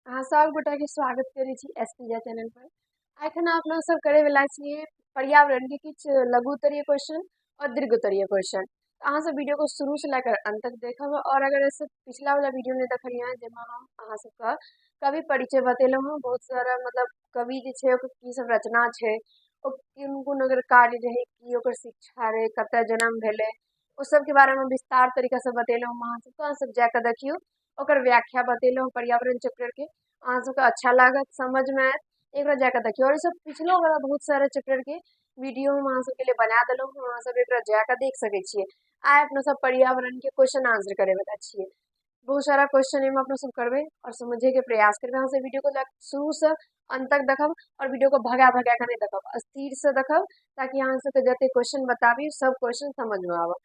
अहाँ सब गोटा के स्वागत करै छी एसपीजा चैनल पर। एखन अपना सब करे वाला छियै पर्यावरण के किछु लघु उत्तरीय क्वेश्चन और दीर्घ उत्तरीय क्वेश्चन। अहाँ सब वीडियो को शुरू से लेकर अंत तक देखब, और अगर ऐसे पिछला वाला वीडियो नहीं देखलिए हैं जेमा हम अहाँ सबके कवि परिचय बतेलहुँ हँ, बहुत सारा मतलब कवि जे छै ओकर की सब रचना छै, ओ कोन कोन ओकर कार्य रहे, की ओकर शिक्षा रहे, कतऽ जन्म भेलै, ओ सब के बारे में विस्तार तरीका से बतेलहुँ हम अहाँ सबके। अहाँ सब जाके देखियो, ओकर व्याख्या बतेलहुँ पर्यावरण चैप्टर के। अहाँ सबके अच्छा लागत, समझ में आयत, एक बार जाके देखियो। और ई सब पिछलो वाला बहुत सारे चैप्टर के वीडियो हम अहाँ सबके लिए बना देलहुँ हँ, अहाँ सब एक बार जाके देख सकै छियै। आइ अपना सब पर्यावरण के क्वेश्चन आंसर करे वाला छियै। बहुत सारा क्वेश्चन एहिमे अपना सब करबै और समझे के प्रयास करबै। अहाँ सब वीडियो को शुरू से अंत तक देखब, और वीडियो को भगा भगा के नहीं देखब, स्थिर से देखब, ताकि अहाँ सबके जते क्वेश्चन बताबी सब क्वेश्चन समझ में आवे।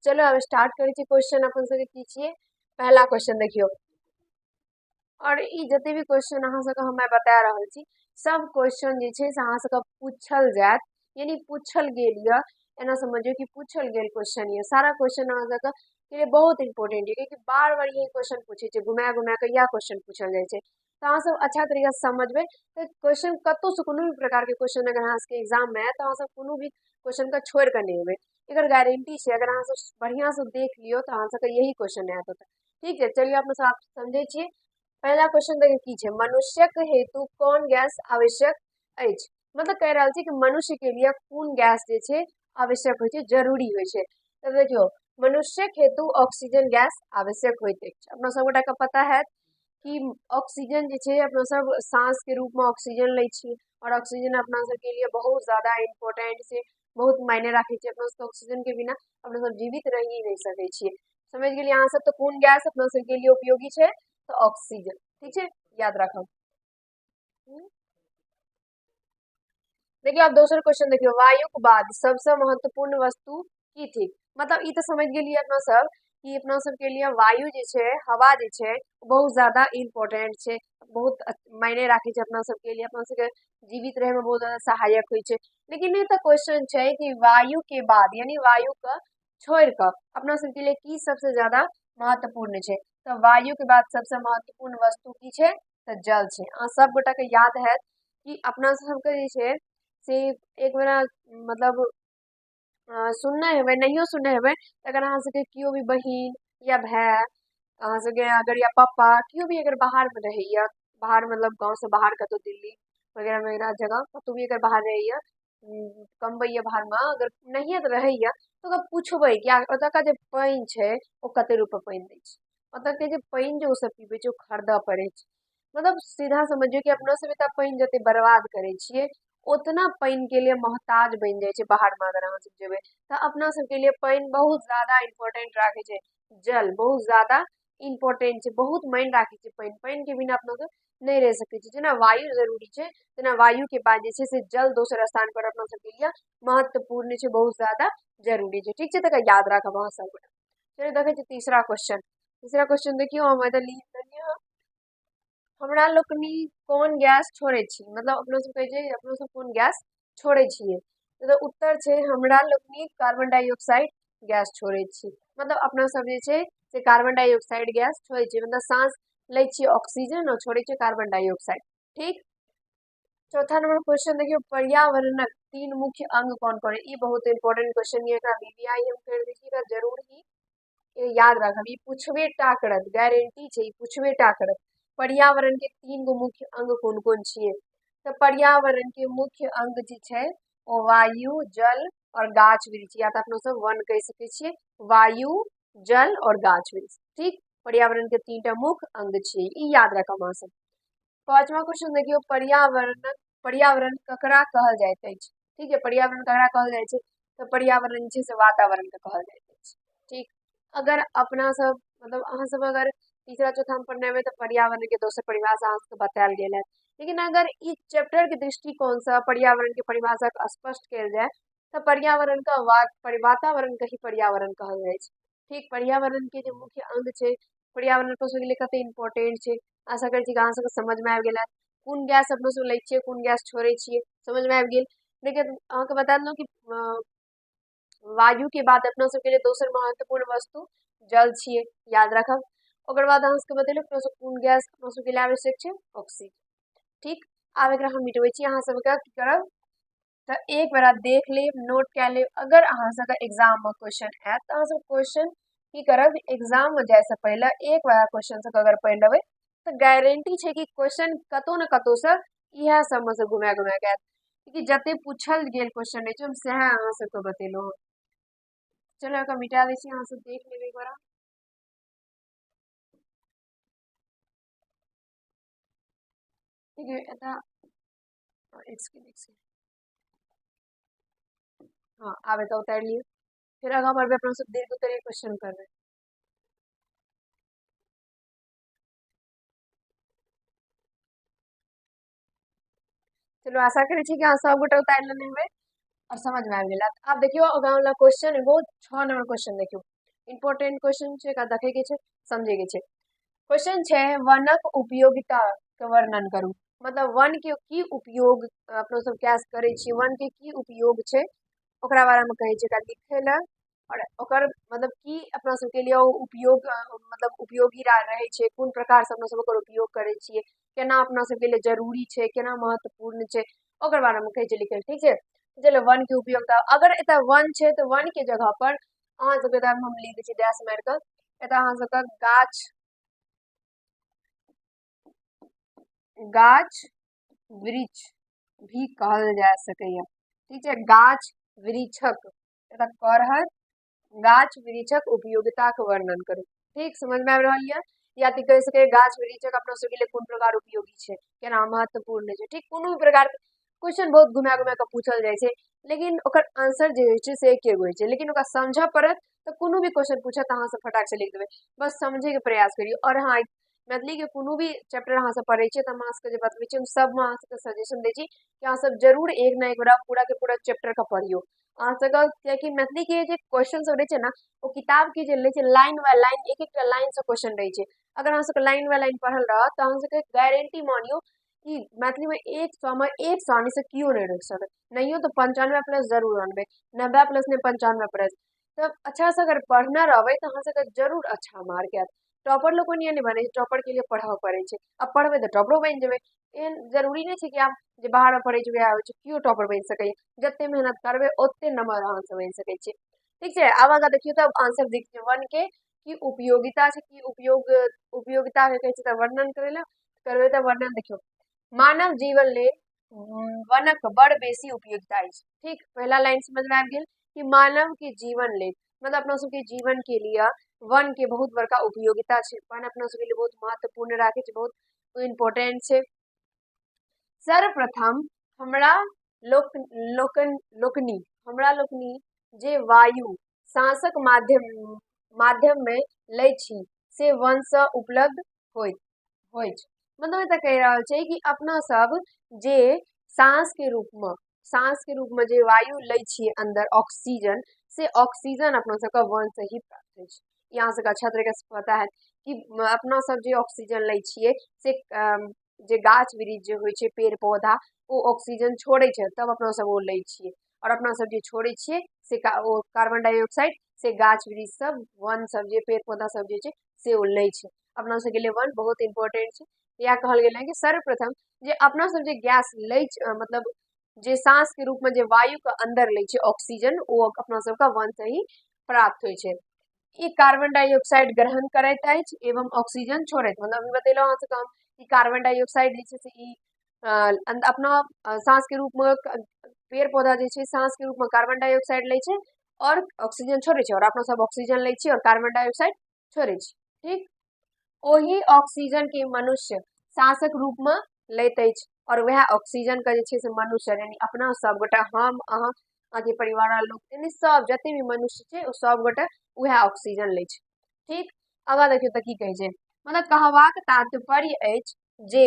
चलो अब स्टार्ट करै छी। क्वेश्चन अपन सबके की छियै, पहला क्वेश्चन देखियो। और ई जते भी क्वेश्चन अहाँ सबके हम बता रहल छी, सब क्वेश्चन जे छै से अहाँ सबके पूछल जायत, यानी पूछल गेल ये। एना समझियो कि पूछल गेल क्वेश्चन ये। सारा क्वेश्चन अहाँ सबके के लिए बहुत इंपॉर्टेंट है, क्योंकि बार बार यही क्वेश्चन पूछे छै, घुमा घुमा के यह क्वेश्चन पूछल जाय छै। तो अहाँ सब अच्छा तरीका से समझबे तो क्वेश्चन कतौ से कोनो भी प्रकार के क्वेश्चन अगर अहाँ सबके एग्जाम में आए, तो अहाँ सब कोनो भी क्वेश्चन का छोड़ कर नहीं हेबै। एकर गारंटी छै, अगर अहाँ सब बढ़िया से देख लियो तो अहाँ सबके यही क्वेश्चन आयत होता। ठीक है, चलिए अपने सब समझे छियै। पहला क्वेश्चन देखिए की छै, मनुष्यक हेतु कौन गैस आवश्यक अछि। मतलब कह रहल छै कि मनुष्य के लिए कौन गैस जे छै आवश्यक होय छै, जरूरी होय छै। तो देखियो, मनुष्यक हेतु ऑक्सीजन गैस आवश्यक होइत अछि। अपना सब गोटा के पता है कि ऑक्सीजन जे छै अपना सब सांस के रूप में ऑक्सीजन लै छी, और ऑक्सीजन अपना सब के लिए बहुत ज्यादा इम्पोर्टेंट छै, बहुत मायने राखे छै। अपना सब ऑक्सीजन के बिना अपना सब जीवित रह ही नहीं सकै छियै। समझ गेलिए अहाँ सब। तो कौन गैस अपना सब के लिए उपयोगी छै, तो ऑक्सीजन। ठीक है, याद रखब। देखिए अब दोसर क्वेश्चन देखियो, वायु के बाद सबसे महत्वपूर्ण वस्तु की थी। मतलब ई तो समझ गेलिए अपना सब कि अपना सब के लिए वायु जे छै, हवा जे छै, बहुत ज्यादा इम्पोर्टेंट छै, बहुत मायने राखे छै अपना सब के लिए, अपना सबके जीवित रहे में बहुत ज्यादा सहायक होय छै। लेकिन ये तो क्वेश्चन छै कि वायु के बाद यानी वायु का छोड़ कर अपना सब के लिए की सबसे ज्यादा महत्वपूर्ण छै। तो वायु के बाद सबसे महत्वपूर्ण वस्तु की छै, तो जल छै। अहाँ सब गोटा के याद है कि अपना सबके जे छै से एक बेरा मतलब सुनने हेबै, नहियो सुनने हेबै, अगर अहाँ सबके कियो भी बहिन या भाई, अहाँ सबके अगर या पापा कियो भी अगर बाहर में रहैया, बाहर मतलब गांव से बाहर कतौ दिल्ली वगैरह वगैरह जगह कतौ भी अगर बाहर रहैया, कमबैया बाहर में, अगर नहिये तो रहैया, तो अगर पूछबै कि ओतऽ का जे पानि छै ओ कते रुपए पानि दै छै, ओतऽ के जे पानि जे ओ सब पीबै छै ओ खरीदऽ पड़ै छै। मतलब सीधा समझियो कि अपना सब एतऽ पानि जते बर्बाद करै छियै, उतना पानि के लिए मोहताज बनि जाइ छै बाहर में अगर अहाँ सब जेबै। तो अपना सब के लिए पानि बहुत ज्यादा इम्पोर्टेंट राखे छै। जल बहुत ज्यादा इम्पोर्टेंट छै, बहुत मायने राखे छै पानि। पानि के बिना अपना सब नहीं रह सकै छी। जेना वायु जरूरी छै, तेना वायु के बाद जे छै से जल दोसर स्थान पर अपना सब के लिए महत्वपूर्ण छै, बहुत ज्यादा जरूरी छै। ठीक छै, तक याद राखब अहाँ सब। चलिए देखे छी तीसरा क्वेश्चन। तीसरा क्वेश्चन देखियो, हम इधर लिख देलिए। हमरा लोकनि कोन गैस छोड़े छी। मतलब अपना सब कहे छै अपना सब कोन गैस छोड़े छिए। तो उत्तर छै हमरा लोकनि कार्बन डाइऑक्साइड गैस छोड़े छी। मतलब अपना सब जे छै से कार्बन डाइऑक्साइड गैस छोड़े छी, मतलब सांस ले छी ऑक्सीजन और छोड़े छी कार्बन डाइऑक्साइड। ठीक। चौथा नंबर क्वेश्चन देखियो, पर्यावरणक तीन मुख्य अंग कौन कौन है। ये बहुत इंपॉर्टेंट क्वेश्चन है, एकरा वीवीआई हम कर दीजिएगा जरूर ही, ये याद रखब। ई पूछबे टा करत, गारंटी छै, ई पूछबे टा करत। पर्यावरण के तीन गो मुख्य अंग कौन कौन छिए। तो पर्यावरण के मुख्य अंग जे छै ओ वायु, जल और गाछ वृक्ष, या तो अपना सब वन कह सके छिए, वायु, जल और गाछ वृक्ष। ठीक, पर्यावरण के तीनटा मुख्य अंग छिए, ई याद रखब अहाँ सब। पांचवा क्वेश्चन देखियो, पर्यावरण पर्यावरण ककरा कहल जाइत अछि। ठीक है, पर्यावरण ककरा कहल जाय छै, तो पर्यावरण जे छै से वातावरण के कहल जाइत अछि। ठीक। अगर अपना सब मतलब अहाँ सब अगर तीसरा चौथा में पढ़ने में, तो पर्यावरण के दोसर परिभाषा अहाँ सबके बतायल गेल है। लेकिन अगर इस चैप्टर के दृष्टिकोण से पर्यावरण के परिभाषा के स्पष्ट कयल जाय, तो पर्यावरण का वातावरण के ही पर्यावरण कहल जाय छै। ठीक, पर्यावरण के जो मुख्य अंग छै, पर्यावरण अपना सबके लिए कते इम्पोर्टेंट छै, आशा करै छी कि अहाँ सबके समझ में आबि गेल हैत। कोन गैस अपना सब लै छियै, कोन गैस छोड़े छियै, समझ में आबि गेल। लेकिन अहाँके बता देलहुँ कि वायु के बाद अपना सबके लिए दोसर महत्वपूर्ण वस्तु जल छिए, याद रखब। ओकर बाद अहाँ सबके बतेलहुँ अपना सब कोन गैस अपना सबके लिए आवश्यक छै, ऑक्सीजन। ठीक, आब एकरा हम मिटबै छी, अहाँ सबके की करब तऽ एक बेर देख लेब, नोट कए लेब। अगर अहाँ सबके एग्जाम में क्वेश्चन आयत तऽ अहाँ सब क्वेश्चन की करब, एग्जाम में जाए से पहले एक बार क्वेश्चन सबके अगर पढ़ि लेबै तऽ गारंटी छै कि क्वेश्चन कतौ ने कतौ से इएह सब में से घुमा घुमा के आयत, क्योंकि जते पूछल गेल क्वेश्चन रहै छै हम सएह अहाँ सबके बतेलहुँ हँ। चलो एकरा मिटा दै छी, अहाँ सब देख लेबै एक बार। ठीक है, एतऽ एक सेकंड। हाँ, आब एतऽ उतारि लिअ, फिर आगाँ बढ़बै, अपना सब दीर्घ उत्तरीय क्वेश्चन करबै। चलो आशा करै छी कि अहाँ सब गोटे उतारि लेने हेबै और समझ में आबि गेल। आब देखियो आगाँ वाला क्वेश्चन, एगो 6 नंबर क्वेश्चन देखियो, इंपोर्टेंट क्वेश्चन छै, एकरा देखे के छै, समझे के छै। क्वेश्चन छै वनक उपयोगिता के वर्णन करू। मतलब वन के की उपयोग अपना सब कैसे करे छी, वन के की उपयोग छै ओकरा बारे में कहे छै, एकरा लिखे ला और ओकर मतलब की अपना सबके लिए उपयोग मतलब उपयोगी रहे छै, कोन प्रकार से अपना सब ओकर उपयोग करे छिए, केना अपना सबके लिए जरूरी छै, केना महत्वपूर्ण छै, ओकर बारे में कहे छै लिखल। ठीक छै, चलो वन के उपयोगिता, अगर एतऽ वन छै तो वन के जगह पर अहाँ सबके हम लिख दै छी डैश मार के, एतऽ अहाँ सबके गाछ, गाछ वृक्ष भी कहल जा सकैया। ठीक है, गाछ वृक्षक, एतऽ करहर गाछ वृक्षक उपयोगिता के वर्णन करू। ठीक, समझ में आबि रहल यऽ, या तो कह सके गाछ वृक्षक अपना सबके लिए कोन प्रकार उपयोगी छै, केना महत्वपूर्ण छै। ठीक, कोनो भी प्रकार के क्वेश्चन बहुत घुमा घुमा के पूछल जाय छै, लेकिन ओकर आंसर जे होइ छै से एके गो होइ छै, लेकिन ओकरा समझ पड़त तो कोनो भी क्वेश्चन पूछत अहाँ सब फटाक से लिख देबै, बस समझे के प्रयास करियो। और हाँ, मैथिली के कोनो भी चैप्टर अहाँ सब पढ़े छियै तऽ हम अहाँ सबके जे बतबै छियै, हम सब में अहाँ सबके सजेशन दै छी कि अहाँ सब जरूर एक ना एक बार पूरा के पूरा चैप्टर का पढ़ियो। अहाँ सबके कियाकि मैथिली के जे क्वेश्चन सब रहे छै ना, वो किताब के जे रहे छै लाइन बाय लाइन एक एक लाइन से क्वेश्चन रहे छै। अगर अहाँ सबके लाइन बाय लाइन पढ़ल रहत तऽ अहाँ सबके गारंटी मानियो कि मैथिली में 100 में 100 आने से क्यों नहीं रोक सकत, नहीं हो तो 95 प्लस जरूर आनबे, 90 प्लस ने 95 प्लस। तब अच्छा से अगर पढ़ना रहबै तो अहाँ सबके जरूर अच्छा मार्क आयत। टॉपर लोग नहीं बने, टॉपर के लिए पढ़ाओ पड़े छै, अब पढ़बे तो टॉपरो बन जेबै। एहन जरूरी नहीं छै कि आप जे बाहर में पढ़े छै वएह होइ छै, क्यों टॉपर बन सकै, जते मेहनत करबै ओते नंबर अहाँ से बन सकै छै। ठीक छै, आब आगा देखियो तब आंसर देखियो, वन के की उपयोगिता छै, की उपयोग उपयोगिता के कहै छै तऽ वर्णन करै ला करबै तऽ वर्णन देखियो, मानव जीवन ले वनक बड़ बेसी उपयोगिता अछि। ठीक, पहला लाइन समझ में आबि गेल कि मानव के जीवन ले मतलब अपना सबके जीवन के लिए वन के बहुत बड़का उपयोगिता छै, वन अपना सबके लिए बहुत महत्वपूर्ण राखे छै, बहुत इम्पोर्टेंट छै। सर्वप्रथम हमरा लोकनि हमरा लोकनि जे वायु सांसक माध्यम में लै छी से वन से उपलब्ध होइत छै। मतलब एतऽ कहि रहल छै कि अपना सब जे सांस के रूप में जे वायु लै छिए अंदर ऑक्सीजन, से ऑक्सीजन अपना सबके वन से ही प्राप्त होइ छै। यहाँ सबके अच्छा तरीका से पता है कि अपना सब जे ऑक्सीजन लै छिए से जे गाछ वृक्ष जे होइ छै, पेड़ पौधा, ओ ऑक्सीजन छोड़े छै तब अपना सब ओ लै छिए, और अपना सब जे छोड़े छिए से ओ कार्बन डाइऑक्साइड से गाछ वृक्ष सब, वन सब जे पेड़ पौधा सब जे छै से ओ लै छै। अपना सबके लिए वन बहुत इंपॉर्टेंट छै। या कहल गेल है कि सर्वप्रथम जे अपना सब जे गैस लै मतलब जे सांस के रूप में जे वायु के अंदर लै छै ऑक्सीजन, ओ अपना सबके वन से ही प्राप्त होइ छै। ई कार्बन डाइऑक्साइड ग्रहण करैत अछि एवं ऑक्सीजन छोड़ैत, मतलब बतेलहुँ अहाँ सबके कि कार्बन डाइऑक्साइड जे छै से ई अपना सांस के रूप में पेड़ पौधा जे छै सांस के रूप में कार्बन डाइऑक्साइड लै छै और ऑक्सीजन छोड़े छै, और अपना सब ऑक्सीजन लै छिए और कार्बन डाइऑक्साइड छोड़े छी। ठीक, ओही ऑक्सीजन के मनुष्य सांसक रूप में लैत अछि, और वह ऑक्सीजन के जे छै से मनुष्य यानी अपना सब गोटा, हम अहाँ अहाँके परिवार वाला लोग यानी सब जते भी मनुष्य छै ओ सब गोटे वह ऑक्सीजन लै छै। ठीक, आगा देखियो तऽ की कहै छै, मतलब कहबाक तात्पर्य अछि जे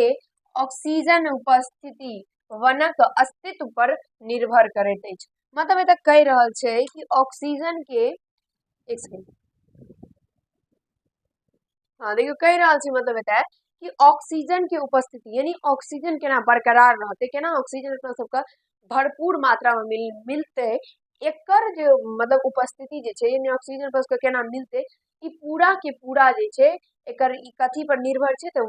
ऑक्सीजन उपस्थिति वनक अस्तित्व पर निर्भर करैत अछि। मतलब एतऽ कहि रहल छै कि ऑक्सीजन के एक सेकंड, हाँ देखियो कहि रहल छी मतलब एतऽ कि ऑक्सीजन के उपस्थिति यानी ऑक्सीजन केना बरकरार रहते, केना ऑक्सीजन अपना सबके भरपूर मात्रा में मिलते, एकर जे मतलब उपस्थिति जे छै यानी ऑक्सीजन अपना सबके केना मिलते, ई पूरा के पूरा जे छै एकर ई कथी पर निर्भर छै तो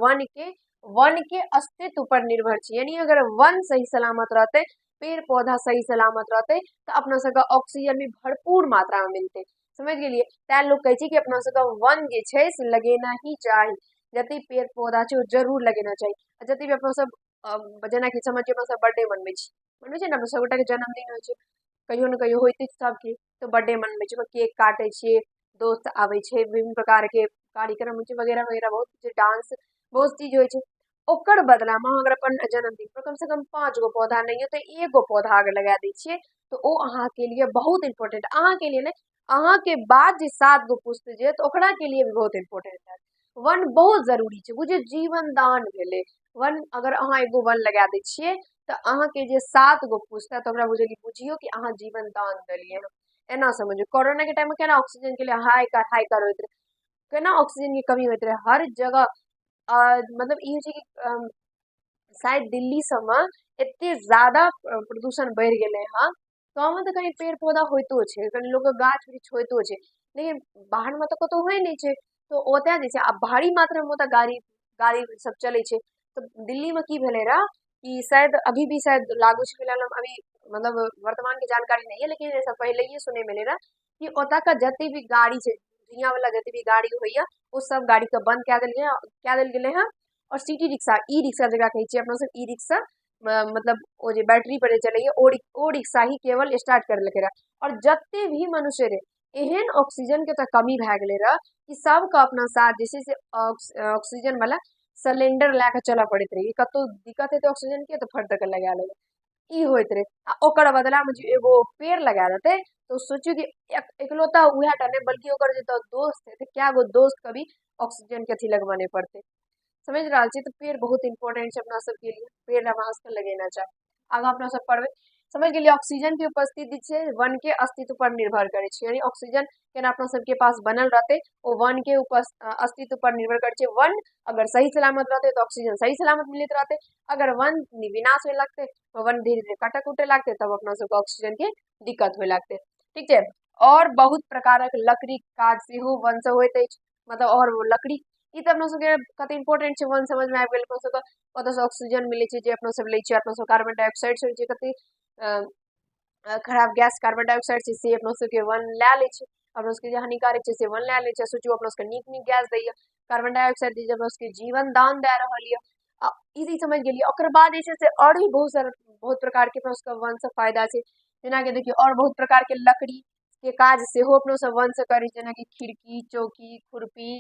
वन के अस्तित्व पर निर्भर छै। यानी अगर वन सही सलामत रहते, पेड़ पौधा सही सलामत रहते तो अपना सबके ऑक्सीजन भी भरपूर मात्रा में मिलते। समझ गेलिए, तैं लोग कहे छै कि अपना सबके वन जे छै से लगेना ही चाही, जते पेड़ पौधा छै वो जरूर लगेना चाही। आ जते भी अपना सब जेना कि समझिए अपना सब बर्थडे मनबै छै ने, अपना सबगोटा के जन्मदिन होइ छै, कहियो ने कहियो होइते छै सबके, तो बर्थडे मनबै छै, केक काटे छिए, दोस्त आवे छै, विभिन्न प्रकार के कार्यक्रम होइ छै वगैरह वगैरह, बहुत चीज, डांस, बहुत चीज होइ छै। ओकर बदला में अगर अपन जन्मदिन पर कम से कम 5 गो पौधा नहीं तो 1 गो पौधा अगर लगा दै छिए तो ओ अहाँ के लिए बहुत इम्पोर्टेंट, अहाँ के लिए नहीं, अहाँ के बाद जे 7 गो पुस्त जे तो ओकरा के लिए भी बहुत इम्पोर्टेंट है। वन बहुत जरूरी छै, बुझिए जीवन दान भेले। वन अगर अहाँ एगो वन लगा दै छिए तो अहाँ के जे 7 गो पुस्त है तो ओकरा बुझियो कि अहाँ जीवन दान देलिए। एना समझियो, कोरोना के टाइम में केना ऑक्सीजन के लिए हाहाकार होइत रहे, केना ऑक्सीजन की कमी होइत रहे हर जगह। मतलब ई छै कि शायद दिल्ली सब में एते ज्यादा प्रदूषण बढ़ गेले हाँ, गाँव में तो कहीं पेड़ पौधा होइतो छै, कहीं लोग गाछ वृक्ष होइतो छै, लेकिन बाहर में तो कतौ होइ नहीं छै। तो ओतय जे छै आब भारी मात्रा में ओतय गाड़ी गाड़ी सब चलै छै। तो दिल्ली में की भेले रहा कि शायद अभी भी शायद लागू छै, फिलहाल हम अभी मतलब वर्तमान की जानकारी नहीं है, लेकिन ऐसा पहले ही सुने मिले रहा कि ओतय का जते भी गाड़ी छै, धुइयां वाला जते भी गाड़ी होइया वो सब गाड़ी के बंद कए देल गेले हैं। और सिटी रिक्शा, ई रिक्शा जकरा कहै छियै अपना सब, ई रिक्शा मतलब ओ जे बैटरी पर चलैया ओ रिक्शा ही केवल स्टार्ट कर लेके रहा। और जते भी मनुष्य रहे एहन ऑक्सीजन के तो कमी भए गेले रहा कि सबके अपना साथ जे छै से ऑक्सीजन वाला सिलेंडर लए के चलऽ पड़ैत रहे, कतौ दिक्कत है तो ऑक्सीजन के तो फट दऽ के लगा लेबै, ई होइत रहे। आ ओकर बदला में जे एगो पेड़ लगा देते तो सोचियो कि एकलौता उहे टा नहीं बल्कि ओकर जे दोस्त है, क्या गो दोस्त के भी ऑक्सीजन के अथी लगवाने पड़ते। समझ रहा छी, तो पेड़ बहुत इंपॉर्टेंट है अपना सबके लिए, पेड़ हमरा सबके लगेना चाही। आगा अपना सब पढ़बै, समझ गेलिए ऑक्सीजन के उपस्थिति छै वन के अस्तित्व पर निर्भर करे छै। यानी ऑक्सीजन केना अपना सबके पास बनल रहते वो वन के अस्तित्व पर निर्भर करे छै। वन अगर सही सलामत रहते तो ऑक्सीजन सही सलामत मिलत रहते, अगर वन विनाश होए लगते तो वन धीरे धीरे कटक उटे लगते, तब अपना सबके ऑक्सीजन के दिक्कत होए लगते। ठीक है, और बहुत प्रकारक लकड़ी काज सेहो वन से होइत अछि, मतलब और वो लकड़ी ई तो अपना सबके कते इंपॉर्टेंट छै, वन समझ में आबि गेल। अपना सबके ओतऽ से ऑक्सीजन मिलै छै जे अपना सब लै छियै, अपना सब कार्बन डाइऑक्साइड छोड़ै छै, कते खराब गैस कार्बन डाइऑक्साइड छै से अपना सबके वन लए लै छै, अपना सबके जे हानिकारक छै से वन लए लै छै। सोचियो अपना सबके नीक नीक गैस दैया, कार्बन डाइऑक्साइड जे अपना सबके जीवन दान दे रहल यऽ। ई समझ गेलियै। ओकर बाद जे छै से और भी बहुत सारा बहुत प्रकार के अपना सबके वन से फायदा छै, जेना कि देखियौ और बहुत प्रकार के लकड़ी के काज सेहो अपना सब वन से करै छै, जेना कि खिड़की, चौकी, खुरपी,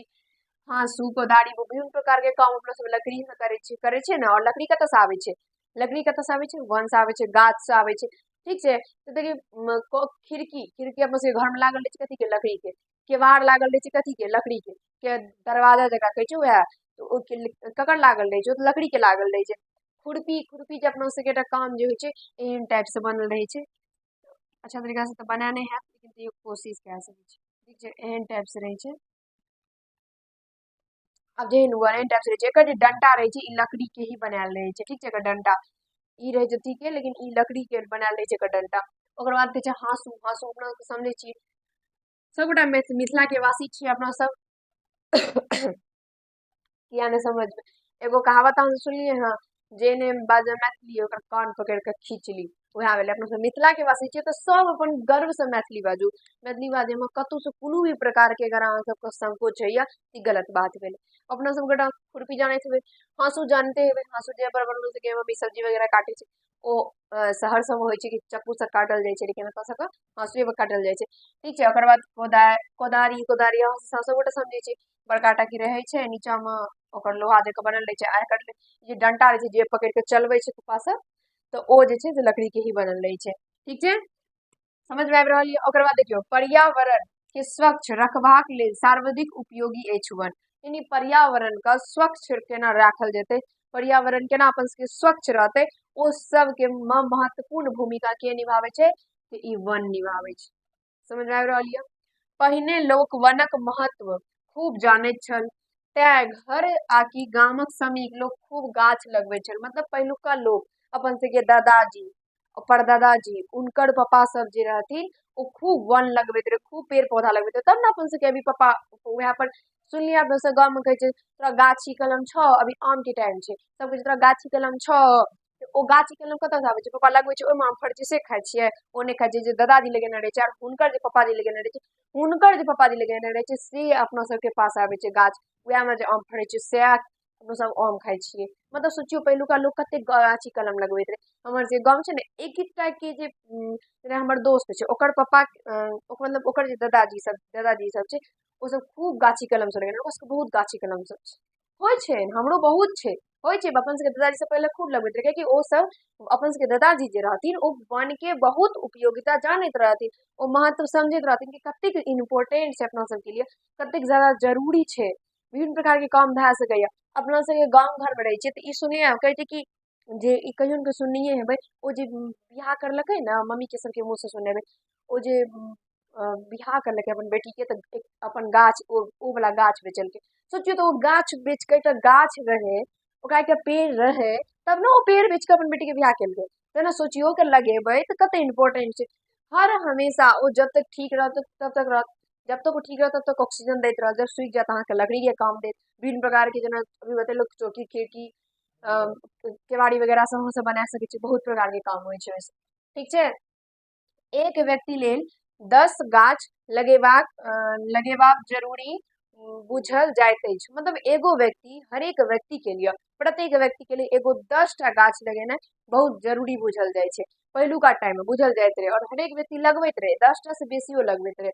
हाँसू, कोदारी, विभिन्न प्रकार के काम अपना सब लकड़ी से करे छै ने। और लकड़ी कतऽ से आबै छै, लकड़ी कतऽ से आबै छै, वन से आबै छै, गाछ से आबै छै। ठीक छै, तो देखिए खिड़की खिड़की अपना सबके घर में लागल रहै छै कथी के, लकड़ी के। केवाड़ लागल रहै छै कथी के, लकड़ी के दरवाजा जकरा कहै छै वएह, तो ओ ककर लागल रहै छै, तो लकड़ी के लागल रहै छै। खुरपी खुरपी जे अपना सबके एकटा काम जे होइ छै एहन टाइप से बनल रहै छै, अच्छा तरीका से तो बना नहीं है लेकिन तैयो कोशिश कए सकै छी। ठीक छै, एहन टाइप से रहै छै। अब जेहन हुआ एहन टाइप से रहै छै, एकर जे डंटा रहै छै ई लकड़ी के ही बनायल रहै छै। ठीक छै, एकर डंटा ई रहै छै ठीक है, लेकिन ई लकड़ी के बनायल रहै छै एकर डंटा। ओकर बाद कहै छै हाँसू, हाँसू अपना सबके समझै छियै, सबगोटा मिथिला के वासी छियै अपना सब किया ने समझबै, एगो कहावत अहाँ सुनलियै हँ, जे ने बाजै मैथिली ओकर कान पकड़ि के खींच ली, वएह भेलै। अपना सब मिथिला के वासी छियै तो सब अपन गर्व से मैथिली बाजू, मैथिली बाजै में कतौ से कोनो भी प्रकार के अगर अहाँ सबके संकोच होइया ई गलत बात भेलै। अपना सब गोटा खुरपी जानैत हेबै, हाँसू जानते हेबै, हाँसू जे पर अपना सबके मम्मी सब्जी वगैरह काटै छै ओ शहर सब में होइ छै कि चक्कू से काटल जाइ छै, लेकिन अपना सबके हाँसुए पर काटल जाइ छै। ठीक छै, ओकर बाद कोदारी कोदारी अहाँ सब गोटे समझै छै, बड़का टाकी रहै छै नीचा में, ओकर लोहा जकाँ बनल रहै छै, आइ काल्हि जे डंटा रहै छै जे पकड़ि के चलबै छै कुप्पा से, तो ओ जे छै से लकड़ी के ही बनल रहै छै। ठीक छै, समझ में आबि रहल यऽ। ओकर बाद देखियौ पर्यावरण के स्वच्छ रखबाक लेल सर्वाधिक उपयोगी अछि वन। यानी पर्यावरण का स्वच्छ केना राखल जेतै, पर्यावरण केना अपन सबके स्वच्छ रहतै, ओ सब के महत्वपूर्ण भूमिका के निभाबै छै, तऽ ई वन निभाबै छै। समझ में आबि रहल यऽ। पहिने लोक वनक महत्व खूब जानैत छल, तें घर आकि गामक समीप लोग खूब गाछ लगबै छल। मतलब पहिलुका लोग अपन सबके दादाजी परदादाजी उनकर पापा सब जे रहथिन वो खूब वन लगबैत रहे, खूब पेड़ पौधा लगबैत रहे, तब ना अपन सबके अभी पापा वहाँ पर सुनलिए अपना सब गाँव में कहे छै तोरा गाछी कलम छ, अभी आम के टाइम छै, सब कहे छै तोरा गाछी कलम छ, ओ गाछी कलम कतऽ से आबै छै, पापा लगबै छै ओहिमे आम फड़ै छै से खाइ छियै, ओ नहि खाइ छै जे दादाजी लगेने रहै छै, और हुनकर जे पप्पाजी लगेने रहै छै, हुनकर जे पप्पाजी लगेने रहै छै से अपना सबके पास आबै छै गाछ, वएह में जे आम फड़ै छै सएह अपना सब आम खाइ छियै। मतलब सोचियो पहिलुका लोग कते गाछी कलम लगबैत रहे, हमर जे गाँव छै ने एक एकटा के जे जेना हमर दोस्त छै ओकर पप्पा मतलब ओकर जे दादाजी सब छै ओ सब खूब गाछी कलम सब लगेने, ओकरा सबके बहुत गाछी कलम सब छै, होइ छै हमरो बहुत छै, होइ छै अपन सबके दादाजी सब पहिले खूब लगबैत रहे, कियाकि ओ सब अपन सबके दादाजी जे रहथिन ओ वन के बहुत उपयोगिता जानैत रहथिन, ओ महत्व समझैत रहथिन कि कतेक इम्पोर्टेंट छै अपना सबके लिए, कतेक ज्यादा जरूरी छै, विभिन्न प्रकार के काम भए सकैया। अपना सबके गाँव घर में रहे छियै तऽ ई सुनिए कहै छै कि जे ई कहियो ने सुननिये हेबै ओ जे बियाह करलकै ना, मम्मी के सबके मुँह से सुनने हेबै, ओ जे बियाह करलकै अपन बेटी के तऽ अपन गाछ ओ वाला गाछ बेचलकै, सोचियो तो वो गाछ बेच के, एकटा गाछ रहे ओकरा एकटा पेड़ रहे, तब ना वो पेड़ बेच के अपन बेटी के बियाह केलकै, तो ना सोचियो के लगेबै तऽ कते इम्पोर्टेंट छै। हर हमेशा ओ जब तक ठीक रहत तब तक रहत, जब तक वो ठीक रहत तब तक ऑक्सीजन दैत रहत, जब सूख जात अहाँके लकड़ी के काम देत, विभिन्न प्रकार के जेना अभी बतेलक चौकी खिड़की केवाड़ी वगैरह सब हमसब बना सकै छी, बहुत प्रकार के काम होइ छै ओइसे, ठीक छै। एक व्यक्ति लेल 10 गाछ लगेबाक जरूरी बुझल जाइत अछि, मतलब एगो व्यक्ति हरेक व्यक्ति के लिए, प्रत्येक व्यक्ति के लिए एगो 10टा गाछ लगेनाइ बहुत जरूरी बुझल जाइ छै, पहिलुका टाइम में बुझल जाइत रहे, और हरेक व्यक्ति लगबैत रहे, 10टा से बेसियो लगबैत रहे।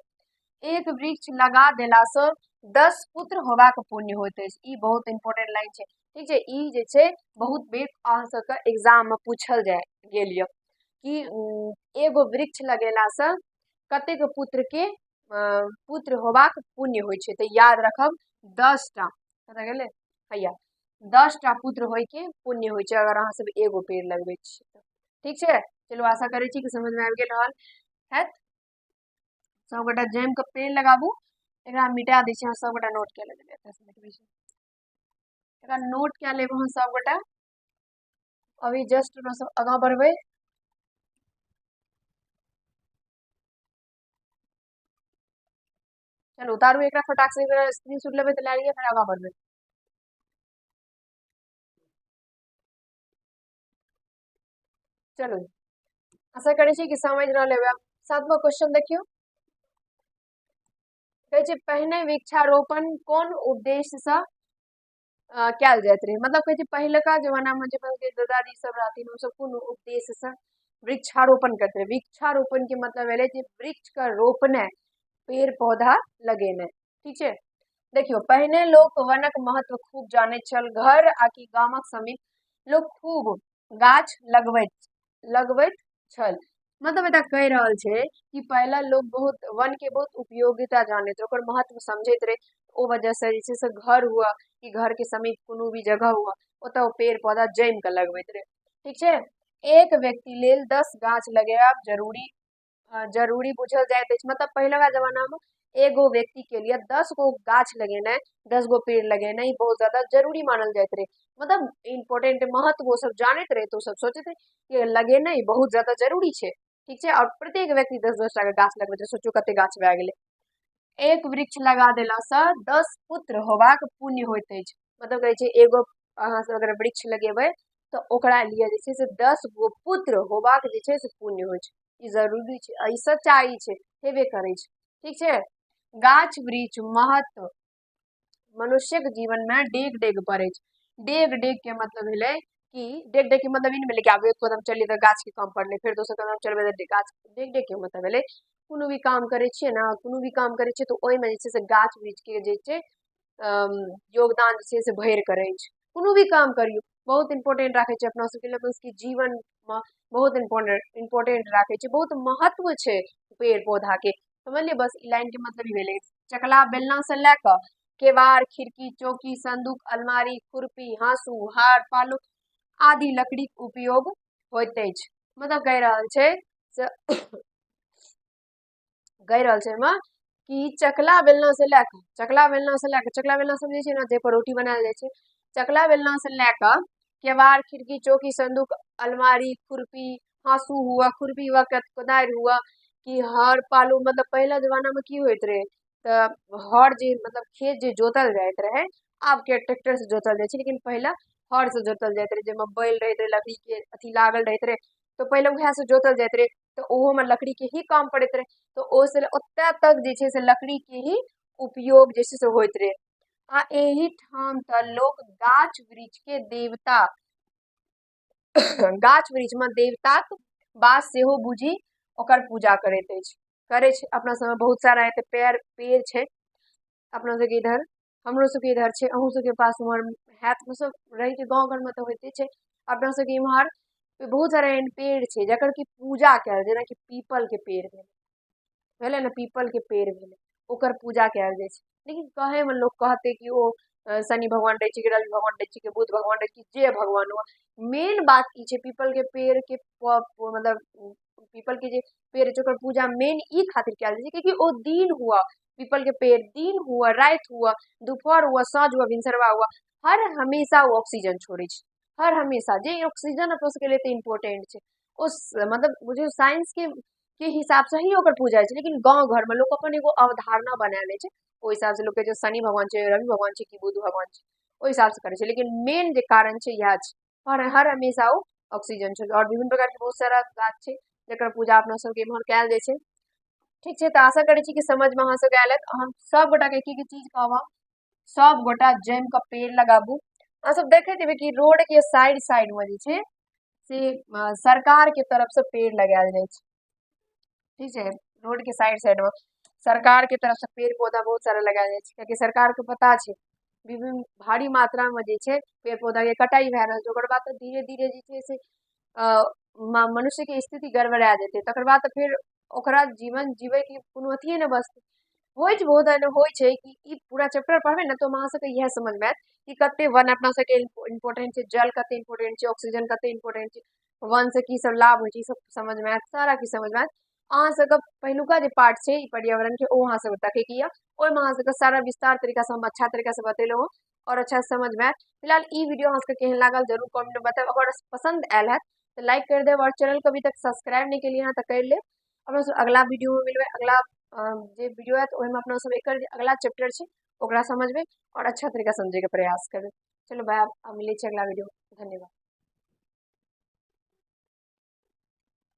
एक वृक्ष लगा देला से 10 पुत्र होबाक पुण्य होइत अछि, ई बहुत इंपोर्टेंट लाइन छै, ठीक छै। ई जे छै बहुत बेर अहाँ सबके एग्जाम में पूछल जाय गेल ये कि एगो वृक्ष लगेला से कतेक पुत्र के पुत्र होबाक पुण्य होइ छै, तऽ याद रखब 10टा, पता गेलै हैया 10टा पुत्र होय के पुण्य होइ छै अगर अहाँ सब एगो पेड़ लगबै छी तऽ, ठीक छै। चलू आशा करै छी कि समझ में आबि गेल रहल हैत, सबगोटा जम के पेड़ लगाबू, एकरा मिटा दै छी, अहाँ सबगोटा नोट कऽ लेबै, एकरा नोट कऽ लेब अहाँ सबगोटा, अभी जस्ट आगाँ बढ़बै। चलो उतारू एकरा फटाक से, स्क्रीनशॉट लेबै तऽ लए लिअ, फिर आगाँ बढ़बै। चलो आशा करै छी कि समझ रहल हेबै। आब 7वां क्वेश्चन देखियौ, कहै छै पहिने वृक्षारोपण कोन उद्देश्य से कयल जाइत रहे, मतलब कहै छै पहिलका जमाना में जे दादाजी सब रहथिन ओ सब कोन उद्देश्य से वृक्षारोपण करते रहे, वृक्षारोपण के मतलब भेलै जे वृक्ष का रोपनाइ, पेड़ पौधा लगेनाइ, ठीक छै। देखियो पहिने लोक वनक महत्व खूब जानैत छल, घर आकि गामक समीप लोक खूब गाछ लगबैत छल, मतलब एतऽ कहि रहल छै कि पहला लोग बहुत वन के बहुत उपयोगिता जानैत रहे, ओकर महत्व समझैत रहे, ओ वजह से जे छै से घर हुआ कि घर के समीप कोनो भी जगह हुआ ओतऽ पेड़ पौधा जैम के लगबैत रहे, ठीक छै। एक व्यक्ति लेल 10 गाछ लगेबाक जरूरी बुझल जाइत अछि, मतलब पहिलका जमाना में एगो व्यक्ति के लिए 10 गो गाछ लगेनाइ, 10 गो पेड़ लगेनाइ बहुत ज्यादा जरूरी मानल जाइत रहे, मतलब इम्पोर्टेंट महत्व वो सब जानैत रहे, तो सब सोचैत रहे कि लगेनाइ बहुत ज्यादा जरूरी छै, ठीक छै। और प्रत्येक व्यक्ति 10-10 टा के गाछ लगबैत रहे, सोचो कते गाछ भए गेलै। एक वृक्ष लगा देला से 10 पुत्र होबाक पुण्य होइत अछि, मतलब कहै छै एगो अहाँ सब अगर वृक्ष लगेबै तऽ ओकरा लिए जे छै से 10 गो पुत्र होबाक जे छै से पुण्य होइ छै, ई जरूरी छै, ई सच्चाई छै, हेबे करै छै, ठीक छै। गाछ वृक्ष महत्व मनुष्य के जीवन में डेग डेग बढ़े छै, डेग डेग के मतलब भेलै कि डेग डेग के मतलब ई नहीं भेलै कि आब एक कदम चलिए तो गाछ के कम पड़ले, फिर दोसर कदम चलबै तो गाछ, डेग डेग के मतलब भेलै कोनो भी काम करै छियै ने, कोनो भी काम करै छियै तऽ ओहिमे जे छै से गाछ वृक्ष के जे छै योगदान जे छै से भरि करै छै, कोनो भी काम करियौ बहुत इंपोर्टेंट राखे छै अपना सबके लिए, अपन सबके जीवन में बहुत इंपोर्टेंट राखे छै, बहुत महत्व छै पेड़ पौधा के, समझलिए। बस ई लाइन के मतलब ई भेलै चकला बेलना से लए कऽ केवाड़ खिड़की चौकी संदूक अलमारी खुरपी हाँसू हार पालू आदि लकड़ी उपयोग होइत अछि, मतलब कहि रहल छै से कहि रहल छै एहिमे कि चकला बेलना से लए कऽ चकला बेलना सब जे छै ने जाहि पर रोटी बनायल जाइ छै, चकला बेलना से लए कऽ केवाड़ खिड़की चौकी संदूक अलमारी खुरपी हाँसू हुआ खुरपी हुआ कोदारि हुआ कि हर पालू मतलब पहला जमाना में की होइत रहे, तो हर जे मतलब खेत जे जोतल जाइत रहे, आब के ट्रैक्टर से जोतल जाय छै, लेकिन पहला हर से जोतल जाइत रहे, जेमे बैल रहैत रहे, लकड़ी के अथी लागल रहैत रहे, तो पहले उएह से जोतल जाइत रहे, तो ओहो में लकड़ी के ही काम पड़ैत रहे, तो ओ से ओतय तक जे छै से लकड़ी के ही उपयोग जे छै से होइत रहे। आ एही ठाम त लोक गाछ वृक्ष के देवता गाछ वृक्ष में देवताक वास सेहो बुझी ओकर पूजा करैत अछि, करे छै। अपना सब में बहुत सारा एते पेड़ छै, अपना सबके इधर, हमरो सबके इधर छै, अहूँ सबके पास उम्हर हैत, मतलब रही के गाँव घर में तो होते छै। अपना सबके इम्हर बहुत सारा एहन पेड़ छै जकर की पूजा कैल, जेना कि पीपल के पेड़ भेलै ने, पीपल के पेड़ भेलै, ओकर पूजा कैल जाइ छै। लेकिन कहे में लोग कहते कि ओ शनि भगवान रहै छै, कि रवि भगवान रहै छै, कि बुध भगवान रहै छै, कि जे भगवान हुआ, मेन बात ई छै पीपल के पेड़ के मतलब पीपल के जे पेड़ छै ओकर पूजा मेन ई खातिर कैल जाइ छै, क्योंकि ओ दिन हुआ, पीपल के पेड़ दिन हुआ, रात हुआ, दोपहर हुआ, साँझ हुआ, भिनसरवा हुआ, हर हमेशा वो ऑक्सीजन छोड़े छै, हर हमेशा जे ऑक्सीजन अपना सबके लिए इम्पोर्टेंट छै। उस मतलब मुझे साइंस के हिसाब से ही ओकर पूजा छै, लेकिन गांव घर में लोग अपन एगो अवधारणा बना ले छै, ओहि हिसाब से लोग के जो शनि भगवान छै, रवि भगवान छै, कि बुध भगवान छै, ओहि हिसाब से करे छै। लेकिन मेन जे कारण छै यह छै, हर हमेशा वो ऑक्सीजन छै। और विभिन्न प्रकार के बहुत सारा गाछ छै जकर पूजा अपना सबके इम्हर कैल जाइ छै। ठीक छै, तो आशा करै छी कि समझ में अहाँ सबके आयल हैत। हम सब गोटा के एक चीज कहब, सब गोटा जम के पेड़ लगाबू। अहाँ सब देखैत हेबै कि रोड के साइड साइड में जे छै से सरकार के तरफ से पेड़ लगायल जाइ छै। ठीक है, रोड के साइड साइड में सरकार के तरफ से पेड़ पौधा बहुत सारा लगायल जाइ छै, कियाकि सरकार के पता छै विभिन्न भारी मात्रा में जे छै पेड़ पौधा के कटाई भए रहल छै। ओकर बाद धीरे धीरे जे छै से मनुष्य के स्थिति गड़बड़ा जेतै, तकर बाद तो फिर ओकरा जीवन जीवे के कोनो अथिये ने बचतै। होइ छै बहुत एहन होइ छै कि ई पूरा चैप्टर पढ़बै ने तो अहाँ सबके इएह समझ में आयत कि कते वन अपना सबके इम्पोर्टेंट छै, जल कते इम्पोर्टेंट छै, ऑक्सीजन कते इम्पोर्टेंट छै, वन से की सब लाभ होइ छै, सब समझ में आयत, सारा की समझ में आयत। अहाँ सबके पहिलुका जे पार्ट छै ई पर्यावरण के, ओ अहाँ सबके तकै के, ओहिमे अहाँ सबके सारा विस्तार तरीका से हम अच्छा तरीका से बतेलहुँ और अच्छा से समझ में आयत। फिलहाल ई वीडियो अहाँ सबके केहन लागल जरूर कमेंट में बतायब। अगर पसंद आयल है तो लाइक कर देब, और चैनल को अभी तक सब्सक्राइब नहीं के लिए यहाँ तक कर ले। अपना सब अगला वीडियो में मिलबै, अगला जे वीडियो है तो अपना सब एक अगला चैप्टर छै ओकरा समझबै और अच्छा तरीका समझे के प्रयास करबै। चलो भाई, अब मिले अगला वीडियो, धन्यवाद।